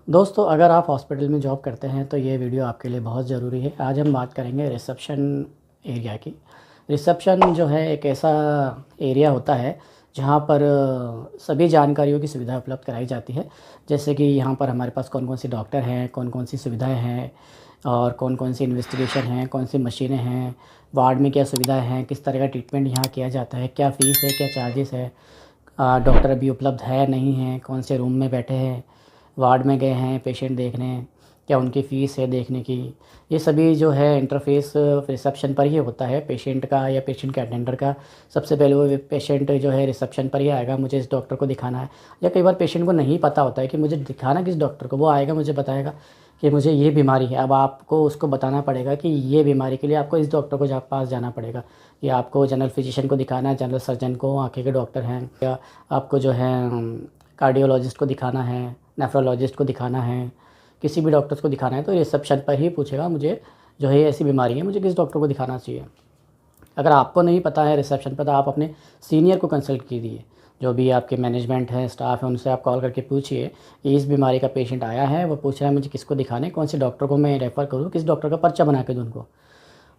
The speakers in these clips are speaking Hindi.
दोस्तों, अगर आप हॉस्पिटल में जॉब करते हैं तो ये वीडियो आपके लिए बहुत ज़रूरी है। आज हम बात करेंगे रिसेप्शन एरिया की। रिसेप्शन जो है एक ऐसा एरिया होता है जहाँ पर सभी जानकारियों की सुविधा उपलब्ध कराई जाती है। जैसे कि यहाँ पर हमारे पास कौन कौन सी डॉक्टर हैं, कौन कौन सी सुविधाएं हैं और कौन कौन सी इन्वेस्टिगेशन हैं, कौन सी मशीनें हैं, वार्ड में क्या सुविधाएं हैं, किस तरह का ट्रीटमेंट यहाँ किया जाता है, क्या फ़ीस है, क्या चार्जेस है, डॉक्टर अभी उपलब्ध है नहीं है, कौन से रूम में बैठे हैं, वार्ड में गए हैं पेशेंट देखने, क्या उनकी फ़ीस है देखने की। ये सभी जो है इंटरफ़ेस रिसेप्शन पर ही होता है, पेशेंट का या पेशेंट के अटेंडर का। सबसे पहले वो पेशेंट जो है रिसेप्शन पर ही आएगा, मुझे इस डॉक्टर को दिखाना है। या कई बार पेशेंट को नहीं पता होता है कि मुझे दिखाना किस डॉक्टर को, वो आएगा मुझे बताएगा कि मुझे ये बीमारी है। अब आपको उसको बताना पड़ेगा कि ये बीमारी के लिए आपको इस डॉक्टर को पास जाना पड़ेगा। कि आपको जनरल फिजिशियन को दिखाना है, जनरल सर्जन को, आँखें के डॉक्टर हैं, या आपको जो है कार्डियोलॉजिस्ट को दिखाना है, नेफ्रोलॉजिस्ट को दिखाना है, किसी भी डॉक्टर्स को दिखाना है तो रिसेप्शन पर ही पूछेगा मुझे जो है ऐसी बीमारी है, मुझे किस डॉक्टर को दिखाना चाहिए। अगर आपको नहीं पता है रिसेप्शन पर तो आप अपने सीनियर को कंसल्ट कीजिए। जो भी आपके मैनेजमेंट है, स्टाफ है, उनसे आप कॉल करके पूछिए कि इस बीमारी का पेशेंट आया है, वो पूछ रहा है मुझे किसको दिखाने, कौन से डॉक्टर को मैं रेफ़र करूँ, किस डॉक्टर का पर्चा बना के दूँ उनको।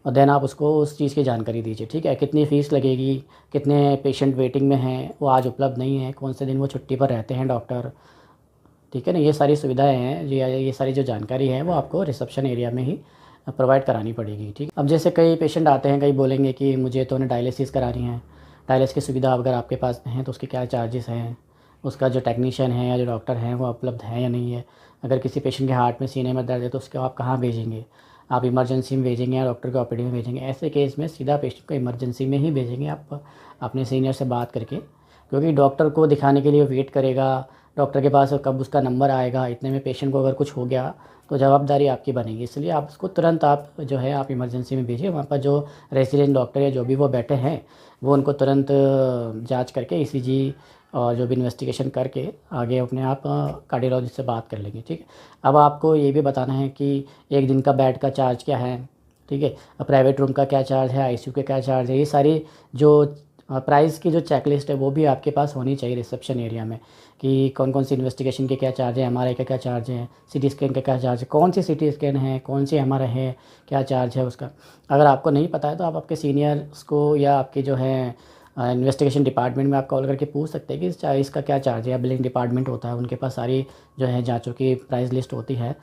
और देन आप उसको उस चीज़ की जानकारी दीजिए, ठीक है। कितनी फ़ीस लगेगी, कितने पेशेंट वेटिंग में हैं, वो आज उपलब्ध नहीं है, कौन से दिन वो छुट्टी पर रहते हैं डॉक्टर, ठीक है ना। ये सारी सुविधाएं हैं, ये सारी जो जानकारी है वो आपको रिसेप्शन एरिया में ही प्रोवाइड करानी पड़ेगी, ठीक। अब जैसे कई पेशेंट आते हैं, कई बोलेंगे कि मुझे तो उन्हें डायलिसिस करानी है। डायलिसिस की सुविधा अगर आपके पास है तो उसके क्या चार्जेस हैं, उसका जो टेक्नीशियन है या जो डॉक्टर हैं वो उपलब्ध है या नहीं है। अगर किसी पेशेंट के हार्ट में, सीने में दर्द है तो उसको आप कहाँ भेजेंगे, आप इमरजेंसी में भेजेंगे या डॉक्टर के ओपीडी में भेजेंगे। ऐसे केस में सीधा पेशेंट को इमरजेंसी में ही भेजेंगे आप अपने सीनियर से बात करके, क्योंकि डॉक्टर को दिखाने के लिए वेट करेगा, डॉक्टर के पास कब उसका नंबर आएगा, इतने में पेशेंट को अगर कुछ हो गया तो जवाबदारी आपकी बनेगी। इसलिए आप उसको तुरंत आप जो है आप इमरजेंसी में भेजिए। वहाँ पर जो रेजिडेंट डॉक्टर या जो भी वो बैठे हैं वो उनको तुरंत जांच करके ईसीजी और जो भी इन्वेस्टिगेशन करके आगे अपने आप कार्डियोलॉजिस्ट से बात कर लेंगे, ठीक है। अब आपको ये भी बताना है कि एक दिन का बेड का चार्ज क्या है, ठीक है। प्राइवेट रूम का क्या चार्ज है, आईसीयू का क्या चार्ज है। ये सारी जो प्राइस की जो चेकलिस्ट है वो भी आपके पास होनी चाहिए रिसेप्शन एरिया में, कि कौन कौन सी इन्वेस्टिगेशन के क्या चार्ज है, एमआरआई का क्या चार्ज है, सीटी स्कैन का क्या चार्ज है, कौन सी सीटी स्कैन है, कौन सी एमआरआई है, क्या चार्ज है उसका। अगर आपको नहीं पता है तो आप आपके सीनियर्स को या आपके जो है इन्वेस्टिगेशन डिपार्टमेंट में आप कॉल करके पूछ सकते हैं कि इसका क्या चार्ज है। या बिलिंग डिपार्टमेंट होता है, उनके पास सारी जो है जाँचों की प्राइस लिस्ट होती है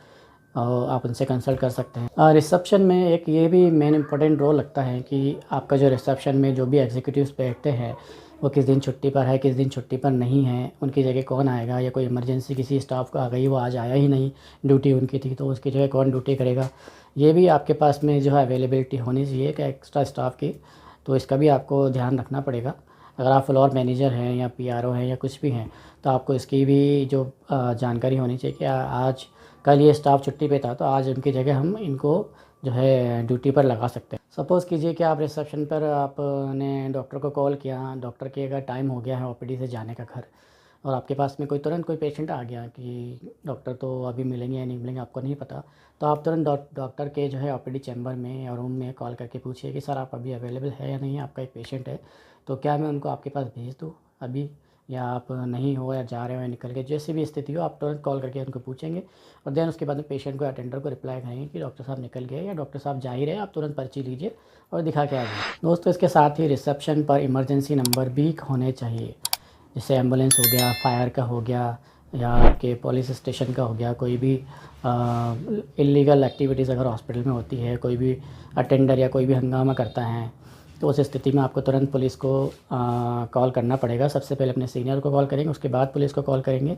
और आप उनसे कंसल्ट कर सकते हैं। रिसेप्शन में एक ये भी मेन इम्पोर्टेंट रोल लगता है कि आपका जो रिसेप्शन में जो भी एग्जीक्यूटिव्स बैठते हैं वो किस दिन छुट्टी पर है, किस दिन छुट्टी पर नहीं है, उनकी जगह कौन आएगा, या कोई इमरजेंसी किसी स्टाफ को आ गई, वो आज आया ही नहीं, ड्यूटी उनकी थी तो उसकी जगह कौन ड्यूटी करेगा। ये भी आपके पास में जो है अवेलेबिलिटी होनी चाहिए कि एक्स्ट्रा स्टाफ की, तो इसका भी आपको ध्यान रखना पड़ेगा। अगर आप फ्लोर मैनेजर हैं या पीआरओ हैं या कुछ भी हैं तो आपको इसकी भी जो जानकारी होनी चाहिए कि आज कल ये स्टाफ छुट्टी पे था तो आज उनकी जगह हम इनको जो है ड्यूटी पर लगा सकते हैं। सपोज़ कीजिए कि आप रिसेप्शन पर आपने डॉक्टर को कॉल किया, डॉक्टर के अगर टाइम हो गया है ओपीडी से जाने का घर, और आपके पास में तुरंत कोई पेशेंट आ गया कि डॉक्टर तो अभी मिलेंगे या नहीं मिलेंगे आपको नहीं पता, तो आप तुरंत डॉक्टर के जो है ओपीडी चैम्बर में या रूम में कॉल करके पूछिए कि सर आप अभी अवेलेबल है या नहीं, आपका एक पेशेंट है तो क्या मैं उनको आपके पास भेज दूँ अभी, या आप नहीं हो या जा रहे हो या निकल गए, जैसी भी स्थिति हो आप तुरंत कॉल करके उनको पूछेंगे। और देन उसके बाद में पेशेंट को, अटेंडर को रिप्लाई करेंगे कि डॉक्टर साहब निकल गए या डॉक्टर साहब जा ही रहे, आप तुरंत पर्ची लीजिए और दिखा के आ जाइए। दोस्तों, इसके साथ ही रिसेप्शन पर इमरजेंसी नंबर भी होने चाहिए। जैसे एम्बुलेंस हो गया, फायर का हो गया, या आपके पुलिस स्टेशन का हो गया, कोई भी इलीगल एक्टिविटीज़ अगर हॉस्पिटल में होती है, कोई भी अटेंडर या कोई भी हंगामा करता है तो उस स्थिति में आपको तुरंत पुलिस को कॉल करना पड़ेगा। सबसे पहले अपने सीनियर को कॉल करेंगे, उसके बाद पुलिस को कॉल करेंगे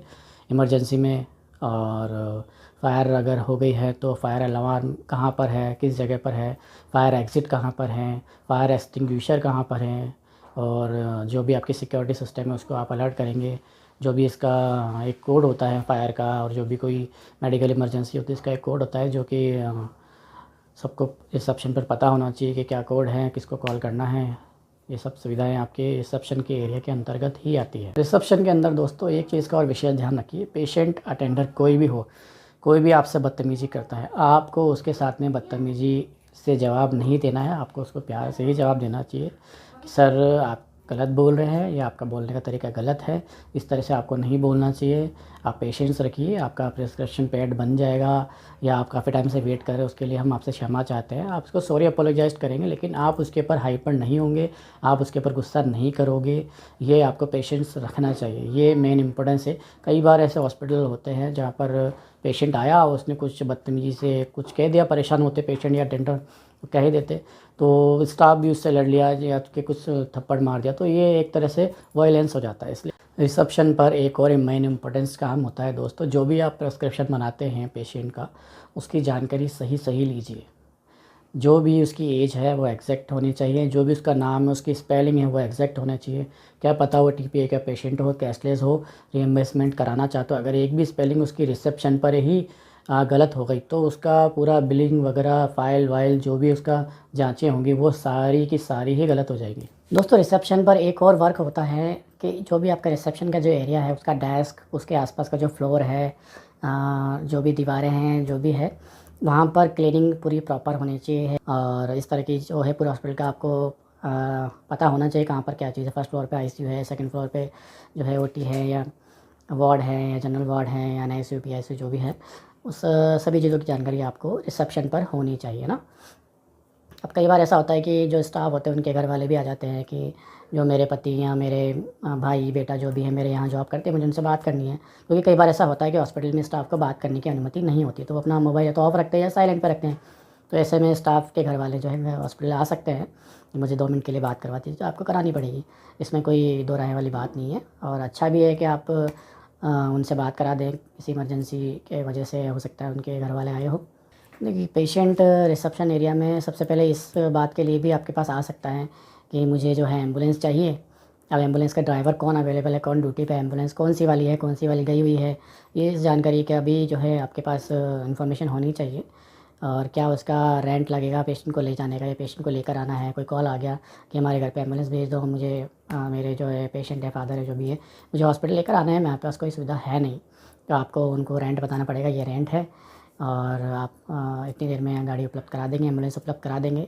इमरजेंसी में। और फायर अगर हो गई है तो फायर अलार्म कहाँ पर है, किस जगह पर है, फायर एग्ज़िट कहाँ पर है, फायर एक्सटिंग्विशर कहाँ पर है, और जो भी आपकी सिक्योरिटी सिस्टम है उसको आप अलर्ट करेंगे। जो भी इसका एक कोड होता है फायर का, और जो भी कोई मेडिकल इमरजेंसी होती है इसका एक कोड होता है जो कि सबको रिसेप्शन पर पता होना चाहिए कि क्या कोड है, किसको कॉल करना है। ये सब सुविधाएं आपके रिसेप्शन के एरिया के अंतर्गत ही आती है। रिसेप्शन के अंदर दोस्तों एक चीज़ का और विशेष ध्यान रखिए, पेशेंट, अटेंडर कोई भी हो, कोई भी आपसे बदतमीज़ी करता है, आपको उसके साथ में बदतमीज़ी से जवाब नहीं देना है, आपको उसको प्यार से ही जवाब देना चाहिए कि सर आप गलत बोल रहे हैं या आपका बोलने का तरीका गलत है। इस तरह से आपको नहीं बोलना चाहिए। आप पेशेंस रखिए, आपका प्रिस्क्रिप्शन पैड बन जाएगा या आप काफ़ी टाइम से वेट कर रहे हैं, उसके लिए हम आपसे क्षमा चाहते हैं। आप उसको सॉरी अपोलोजाइज़ करेंगे, लेकिन आप उसके ऊपर हाइपर नहीं होंगे, आप उसके ऊपर गुस्सा नहीं करोगे। ये आपको पेशेंस रखना चाहिए, ये मेन इम्पोर्टेंस है। कई बार ऐसे हॉस्पिटल होते हैं जहाँ पर पेशेंट आया, उसने कुछ बदतमीज़ी से कुछ कह दिया, परेशान होते पेशेंट या अटेंडर कह ही देते, तो स्टाफ भी उससे लड़ लिया या उसके कुछ थप्पड़ मार दिया, तो ये एक तरह से वायलेंस हो जाता है। इसलिए रिसेप्शन पर एक और मेन इम्पोर्टेंस काम होता है दोस्तों, जो भी आप प्रिस्क्रिप्शन बनाते हैं पेशेंट का, उसकी जानकारी सही लीजिए। जो भी उसकी एज है वो एग्जैक्ट होनी चाहिए, जो भी उसका नाम है, उसकी स्पेलिंग है, वो एग्जैक्ट होना चाहिए। क्या पता वो टीपीए का पेशेंट हो, कैशलेस हो, रिएम्बर्समेंट कराना चाहते हो, अगर एक भी स्पेलिंग उसकी रिसेप्शन पर ही गलत हो गई तो उसका पूरा बिलिंग वगैरह फाइल वाइल जो भी उसका जांचें होंगी वो सारी की सारी ही गलत हो जाएंगी। दोस्तों रिसेप्शन पर एक और वर्क होता है कि जो भी आपका रिसेप्शन का जो एरिया है, उसका डेस्क, उसके आसपास का जो फ्लोर है, जो भी दीवारें हैं, जो भी है, वहाँ पर क्लीनिंग पूरी प्रॉपर होनी चाहिए। और इस तरह की जो है पूरे हॉस्पिटल का आपको पता होना चाहिए कहाँ पर क्या चीज़ है। फर्स्ट फ्लोर पे आईसीयू है, सेकंड फ्लोर पे जो है ओटी है या वार्ड है या जनरल वार्ड है या एनआईसीयू पीआईसीयू जो भी है, उस सभी चीज़ों की जानकारी आपको रिसेप्शन पर होनी चाहिए ना। अब कई बार ऐसा होता है कि जो स्टाफ होते हैं उनके घर वाले भी आ जाते हैं कि जो मेरे पति या मेरे भाई बेटा जो भी है मेरे यहाँ जॉब करते हैं, मुझे उनसे बात करनी है। क्योंकि कई बार ऐसा होता है कि हॉस्पिटल में स्टाफ को बात करने की अनुमति नहीं होती, तो वो अपना मोबाइल या तो ऑफ रखते हैं या साइलेंट पर रखते हैं। तो ऐसे में स्टाफ के घर वाले जो है हॉस्पिटल आ सकते हैं कि मुझे 2 मिनट के लिए बात करवा दीजिए, तो आपको करानी पड़ेगी। इसमें कोई दो राय वाली बात नहीं है, और अच्छा भी है कि आप उनसे बात करा दें। किसी इमरजेंसी के वजह से हो सकता है उनके घर वाले आए हो। देखिए पेशेंट रिसेप्शन एरिया में सबसे पहले इस बात के लिए भी आपके पास आ सकता है कि मुझे जो है एम्बुलेंस चाहिए। अब एम्बुलेंस का ड्राइवर कौन अवेलेबल है, कौन ड्यूटी पे, एम्बुलेंस कौन सी वाली है, कौन सी वाली गई हुई है, ये इस जानकारी का भी जो है आपके पास इन्फॉर्मेशन होनी चाहिए। और क्या उसका रेंट लगेगा पेशेंट को ले जाने का या पेशेंट को लेकर आना है। कोई कॉल आ गया कि हमारे घर पे एम्बुलेंस भेज दो, मुझे मेरे जो है पेशेंट है, फादर है जो भी है, मुझे हॉस्पिटल लेकर आना है, मेरे पास कोई सुविधा है नहीं, तो आपको उनको रेंट बताना पड़ेगा, ये रेंट है और आप इतनी देर में गाड़ी उपलब्ध करा देंगे, एम्बुलेंस उपलब्ध करा देंगे।